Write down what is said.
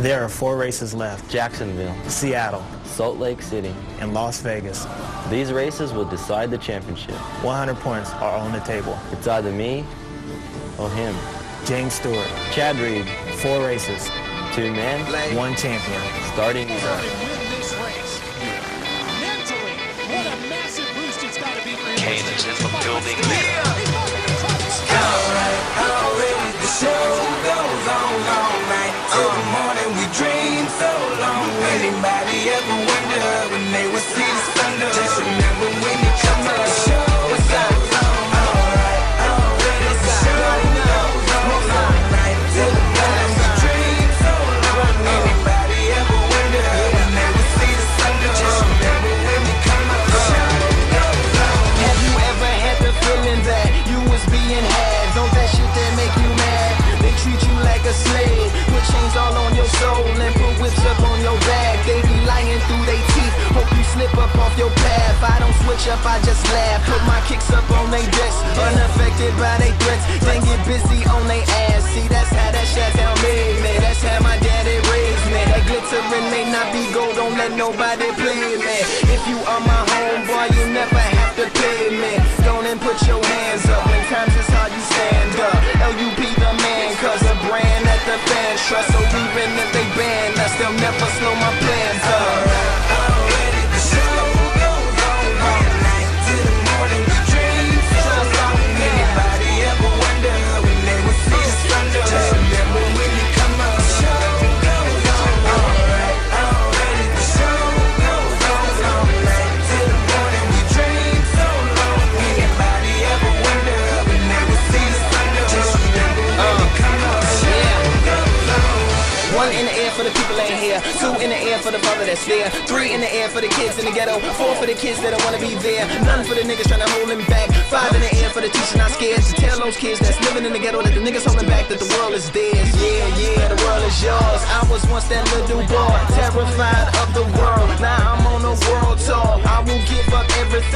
There are 4 races left: Jacksonville, Seattle, Salt Lake City, and Las Vegas. These races will decide the championship. 100 points are on the table. It's either me or him. James Stewart, Chad Reed, 4 races, 2 men, 1 champion. starting Win this race. Mentally, what a massive boost it's got to be for him. Kane is in the building. Already the show goes on all night. Till the morning we dream so long. Anybody ever wonder when they would see the thunder? Just remember when you come to the show, it's goes on. Alright, already the show goes on all night. Till the morning we dream so long. Anybody ever wonder when they would see the thunder? Just remember when you come to the show goes on. Have you ever had the feeling that you was being had? Don't that shit that make you mad? They treat you like a slave, put chains all on your soul and put whips up on your back. They be lying through they teeth, hope you slip up off your path. I don't switch up, I just laugh, put my kicks up on they desk, unaffected by they threats. Then get busy on they ass. See, that's how that Chi-Town made me, that's how my daddy raised me. That glittering may not be gold, don't let nobody play me. If you are my homeboy, you never have to pay me. Don't and put your hands up, when times is hard you stand up. LUP the man, cause a brand that the fans trust. So even if they ban us, they'll never slow my plans up. Already the show goes on all night. Till the morning we dream so long. Anybody ever wonder when they would see the thunder? Just remember when you come up. The show goes on alright. Already the show goes on all night. Till the morning we dream so long. Anybody ever wonder when they would see the thunder? Just remember when you come up. The show goes on. 1 in the air for the people ain't here. 2 in the air for the father that's there. 3 in the air for the kids in the ghetto. 4 for the kids that don't wanna be there. None for the niggas trying to hold them back. 5 in the air for the teacher not scared to tell those kids that's living in the ghetto that the niggas holding back, that the world is theirs. Yeah, yeah, the world is yours. I was once that little boy, terrified of the world. Now I'm on a world tour. I will give up everything.